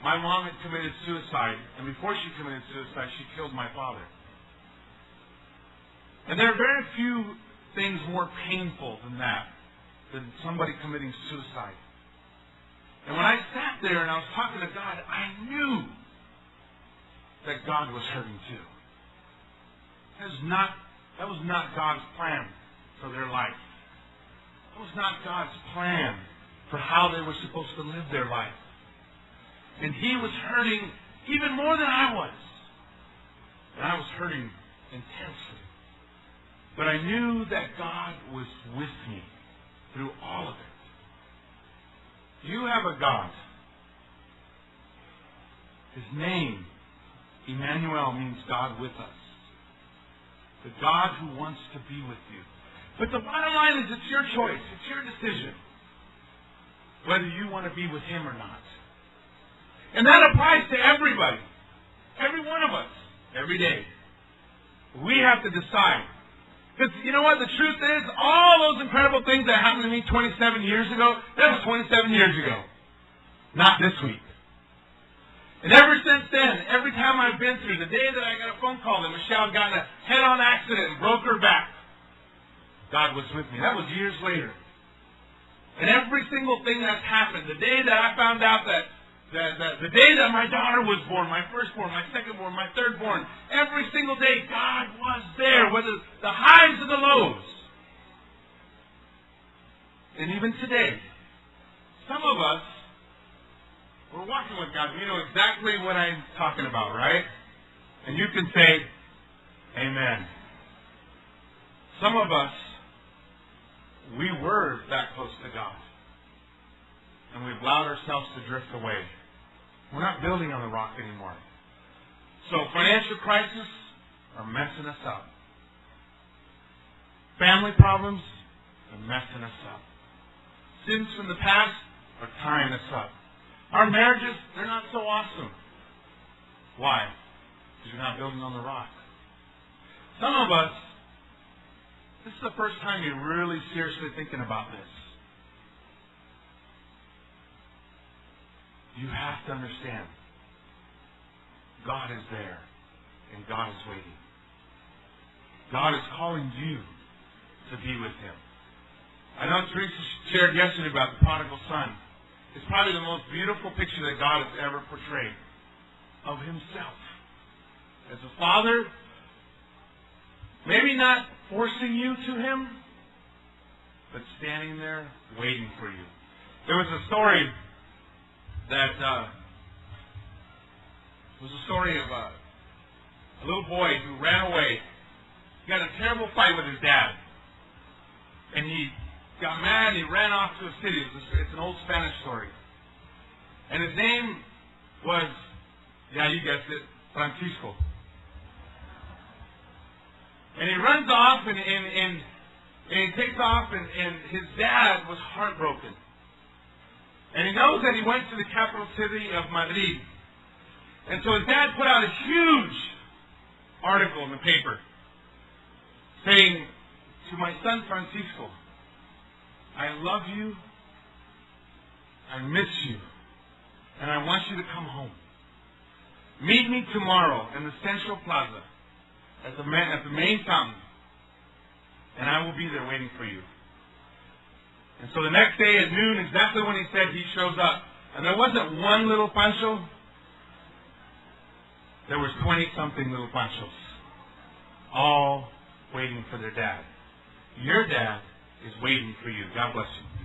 My mom had committed suicide, and before she committed suicide, she killed my father. And there are very few things more painful than that, than somebody committing suicide. And when I sat there and I was talking to God, I knew that God was hurting too. That was not God's plan for their life. That was not God's plan for how they were supposed to live their life. And He was hurting even more than I was. And I was hurting intensely. But I knew that God was with me through all of it. You have a God. His name, Emmanuel, means God with us. The God who wants to be with you. But the bottom line is it's your choice. It's your decision. Whether you want to be with Him or not. And that applies to everybody. Every one of us. Every day. We have to decide. Because you know what the truth is? All those incredible things that happened to me 27 years ago, that was 27 years ago. Not this week. And ever since then, every time I've been through, the day that I got a phone call that Michelle got in a head-on accident and broke her back, God was with me. That was years later. And every single thing that's happened, the day that I found out that the day that my daughter was born, my firstborn, my secondborn, my thirdborn, every single day God was there, whether the highs or the lows. And even today, some of us, we're walking with God. We know exactly what I'm talking about, right? And you can say, Amen. Some of us, we were that close to God. And we've allowed ourselves to drift away. We're not building on the rock anymore. So financial crises are messing us up. Family problems are messing us up. Sins from the past are tying us up. Our marriages, they're not so awesome. Why? Because you're not building on the rock. Some of us, this is the first time you're really seriously thinking about this. You have to understand, God is there, and God is waiting. God is calling you to be with Him. I know Teresa shared yesterday about the prodigal son. It's probably the most beautiful picture that God has ever portrayed of Himself. As a father, maybe not forcing you to Him, but standing there waiting for you. There was a story that was a story of a little boy who ran away. He got in a terrible fight with his dad. And he got mad and he ran off to a city. It's an old Spanish story. And his name was, yeah, you guessed it, Francisco. And he runs off and he takes off and his dad was heartbroken. And he knows that he went to the capital city of Madrid. And so his dad put out a huge article in the paper saying, to my son Francisco, I love you, I miss you, and I want you to come home. Meet me tomorrow in the Central Plaza at the main fountain, and I will be there waiting for you. And so the next day at noon, exactly when he said, he shows up. And there wasn't one little Pancho. There was 20-something little Panchos, all waiting for their dad. Your dad is waiting for you. God bless you.